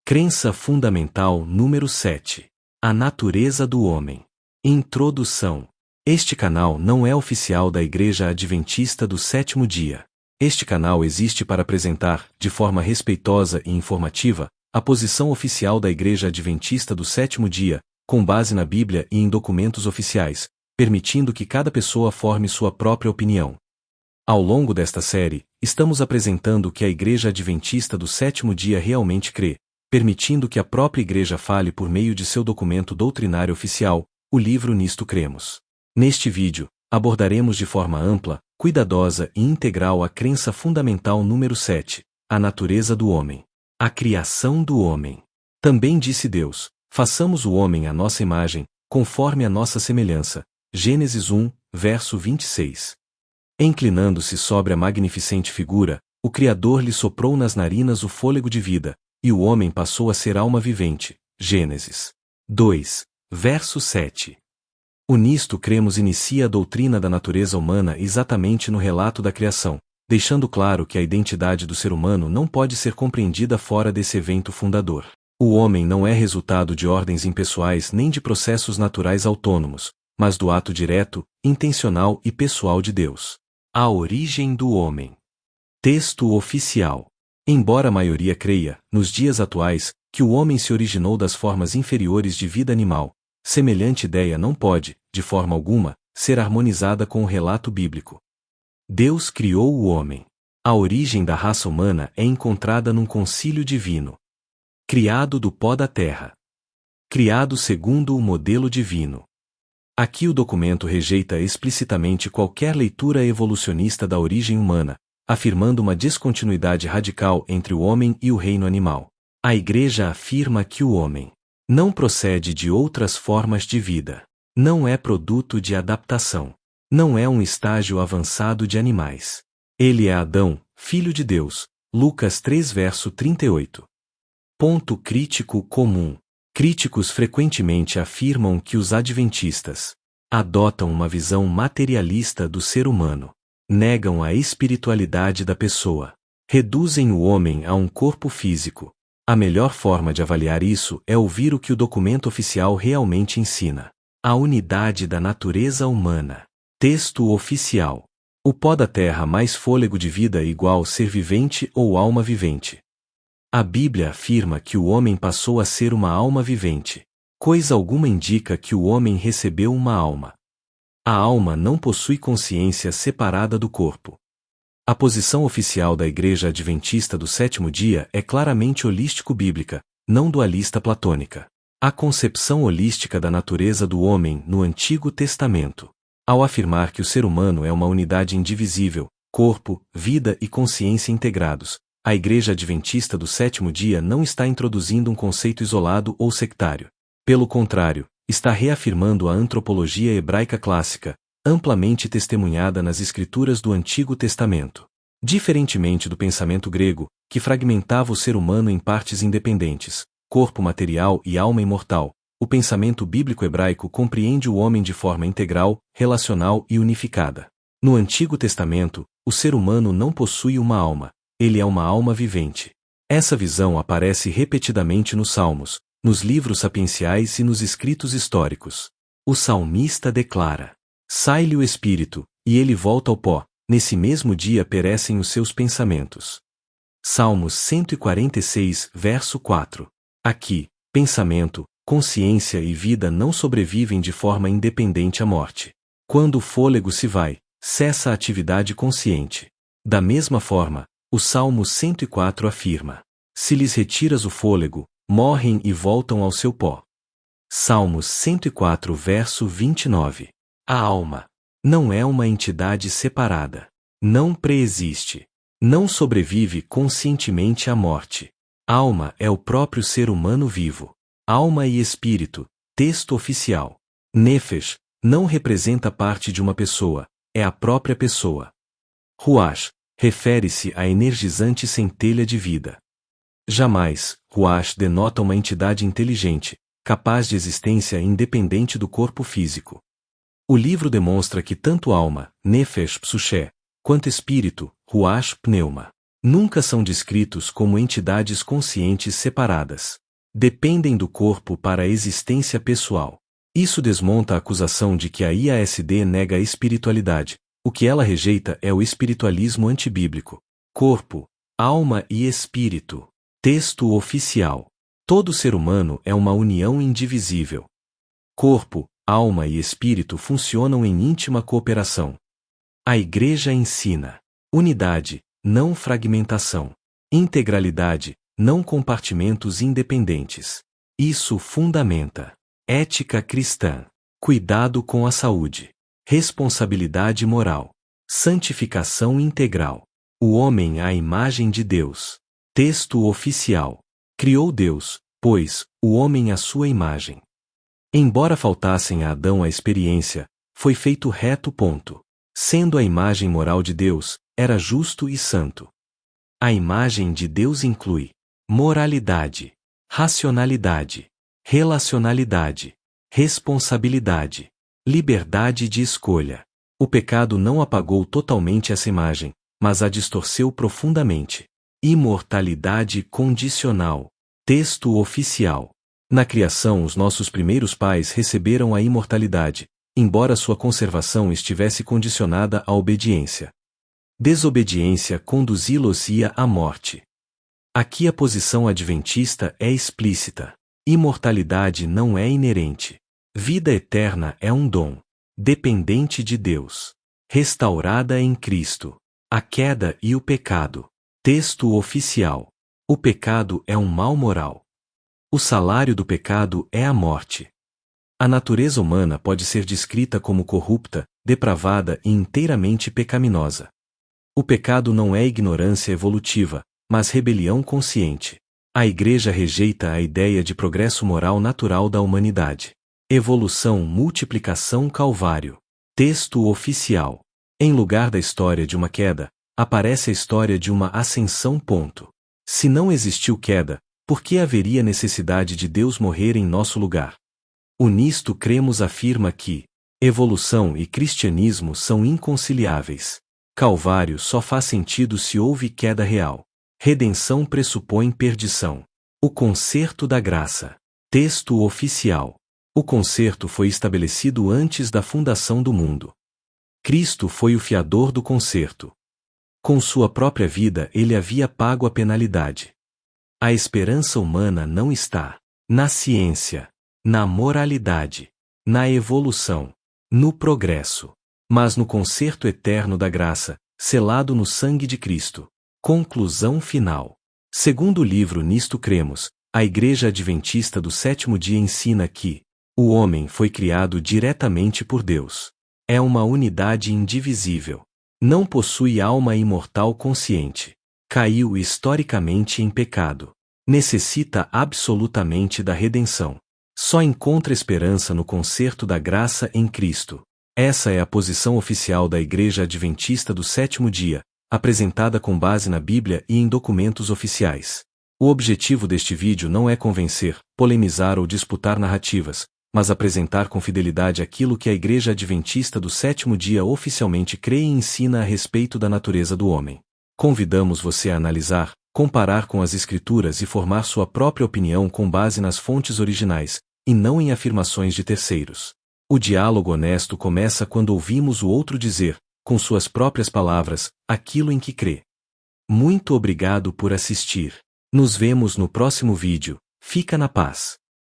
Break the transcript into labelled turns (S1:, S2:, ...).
S1: Crença fundamental número 7. A natureza do homem. Introdução. Este canal não é oficial da Igreja Adventista do Sétimo Dia. Este canal existe para apresentar, de forma respeitosa e informativa, a posição oficial da Igreja Adventista do Sétimo Dia, com base na Bíblia e em documentos oficiais, permitindo que cada pessoa forme sua própria opinião. Ao longo desta série, estamos apresentando o que a Igreja Adventista do Sétimo Dia realmente crê, permitindo que a própria Igreja fale por meio de seu documento doutrinário oficial, o livro Nisto Cremos. Neste vídeo, abordaremos de forma ampla, cuidadosa e integral a crença fundamental número 7, a natureza do homem. A criação do homem. Também disse Deus, façamos o homem à nossa imagem, conforme a nossa semelhança. Gênesis 1, verso 26. Inclinando-se sobre a magnificente figura, o Criador lhe soprou nas narinas o fôlego de vida, e o homem passou a ser alma vivente. Gênesis 2, verso 7. O Nisto Cremos inicia a doutrina da natureza humana exatamente no relato da criação, deixando claro que a identidade do ser humano não pode ser compreendida fora desse evento fundador. O homem não é resultado de ordens impessoais nem de processos naturais autônomos, mas do ato direto, intencional e pessoal de Deus. A origem do homem. Texto oficial. Embora a maioria creia, nos dias atuais, que o homem se originou das formas inferiores de vida animal, semelhante ideia não pode, de forma alguma, ser harmonizada com o relato bíblico. Deus criou o homem. A origem da raça humana é encontrada num concílio divino. Criado do pó da terra. Criado segundo o modelo divino. Aqui o documento rejeita explicitamente qualquer leitura evolucionista da origem humana, afirmando uma descontinuidade radical entre o homem e o reino animal. A Igreja afirma que o homem não procede de outras formas de vida, não é produto de adaptação, não é um estágio avançado de animais. Ele é Adão, filho de Deus. Lucas 3 verso 38. Ponto crítico comum. Críticos frequentemente afirmam que os adventistas adotam uma visão materialista do ser humano, negam a espiritualidade da pessoa, reduzem o homem a um corpo físico. A melhor forma de avaliar isso é ouvir o que o documento oficial realmente ensina. A unidade da natureza humana. Texto oficial. O pó da terra mais fôlego de vida igual ser vivente ou alma vivente. A Bíblia afirma que o homem passou a ser uma alma vivente. Coisa alguma indica que o homem recebeu uma alma. A alma não possui consciência separada do corpo. A posição oficial da Igreja Adventista do Sétimo Dia é claramente holístico-bíblica, não dualista platônica. A concepção holística da natureza do homem no Antigo Testamento. Ao afirmar que o ser humano é uma unidade indivisível, corpo, vida e consciência integrados, a Igreja Adventista do Sétimo Dia não está introduzindo um conceito isolado ou sectário. Pelo contrário, está reafirmando a antropologia hebraica clássica, amplamente testemunhada nas escrituras do Antigo Testamento. Diferentemente do pensamento grego, que fragmentava o ser humano em partes independentes, corpo material e alma imortal, o pensamento bíblico hebraico compreende o homem de forma integral, relacional e unificada. No Antigo Testamento, o ser humano não possui uma alma, ele é uma alma vivente. Essa visão aparece repetidamente nos Salmos, nos livros sapienciais e nos escritos históricos. O salmista declara: sai-lhe o espírito, e ele volta ao pó, nesse mesmo dia perecem os seus pensamentos. Salmos 146, verso 4. Aqui, pensamento, consciência e vida não sobrevivem de forma independente à morte. Quando o fôlego se vai, cessa a atividade consciente. Da mesma forma, o Salmo 104 afirma: se lhes retiras o fôlego, morrem e voltam ao seu pó. Salmos 104, verso 29. A alma não é uma entidade separada. Não preexiste. Não sobrevive conscientemente à morte. Alma é o próprio ser humano vivo. Alma e espírito. Texto oficial. Nefesh não representa parte de uma pessoa, é a própria pessoa. Ruach refere-se à energizante centelha de vida. Jamais, Ruach denota uma entidade inteligente, capaz de existência independente do corpo físico. O livro demonstra que tanto alma, Nefesh Psuché, quanto espírito, Ruach Pneuma, Nunca são descritos como entidades conscientes separadas. Dependem do corpo para a existência pessoal. Isso desmonta a acusação de que a IASD nega a espiritualidade. O que ela rejeita é o espiritualismo antibíblico. Corpo, alma e espírito. Texto oficial. Todo ser humano é uma união indivisível. Corpo, alma e espírito funcionam em íntima cooperação. A Igreja ensina unidade, não fragmentação. Integralidade, não compartimentos independentes. Isso fundamenta ética cristã, cuidado com a saúde, responsabilidade moral, santificação integral. O homem à imagem de Deus. Texto oficial. Criou Deus, pois, o homem à sua imagem. Embora faltassem a Adão a experiência, foi feito reto. Sendo a imagem moral de Deus, era justo e santo. A imagem de Deus inclui moralidade, racionalidade, relacionalidade, responsabilidade, liberdade de escolha. O pecado não apagou totalmente essa imagem, mas a distorceu profundamente. Imortalidade condicional. Texto oficial. Na criação, os nossos primeiros pais receberam a imortalidade, embora sua conservação estivesse condicionada à obediência. Desobediência conduzi-los-ia à morte. Aqui a posição adventista é explícita. Imortalidade não é inerente. Vida eterna é um dom, dependente de Deus, restaurada em Cristo. A queda e o pecado. Texto oficial. O pecado é um mal moral. O salário do pecado é a morte. A natureza humana pode ser descrita como corrupta, depravada e inteiramente pecaminosa. O pecado não é ignorância evolutiva, mas rebelião consciente. A Igreja rejeita a ideia de progresso moral natural da humanidade. Evolução, multiplicação, calvário. Texto oficial. Em lugar da história de uma queda, aparece a história de uma ascensão. Se não existiu queda, por que haveria necessidade de Deus morrer em nosso lugar? O Nisto Cremos afirma que evolução e cristianismo são inconciliáveis. Calvário só faz sentido se houve queda real. Redenção pressupõe perdição. O concerto da graça. Texto oficial. O concerto foi estabelecido antes da fundação do mundo. Cristo foi o fiador do concerto. Com sua própria vida ele havia pago a penalidade. A esperança humana não está na ciência, na moralidade, na evolução, no progresso, mas no concerto eterno da graça, selado no sangue de Cristo. Conclusão final. Segundo o livro Nisto Cremos, a Igreja Adventista do Sétimo Dia ensina que o homem foi criado diretamente por Deus. É uma unidade indivisível. Não possui alma imortal consciente. Caiu historicamente em pecado. Necessita absolutamente da redenção. Só encontra esperança no concerto da graça em Cristo. Essa é a posição oficial da Igreja Adventista do Sétimo Dia, apresentada com base na Bíblia e em documentos oficiais. O objetivo deste vídeo não é convencer, polemizar ou disputar narrativas, mas apresentar com fidelidade aquilo que a Igreja Adventista do Sétimo Dia oficialmente crê e ensina a respeito da natureza do homem. Convidamos você a analisar, comparar com as Escrituras e formar sua própria opinião com base nas fontes originais, e não em afirmações de terceiros. O diálogo honesto começa quando ouvimos o outro dizer, com suas próprias palavras, aquilo em que crê. Muito obrigado por assistir. Nos vemos no próximo vídeo. Fica na paz.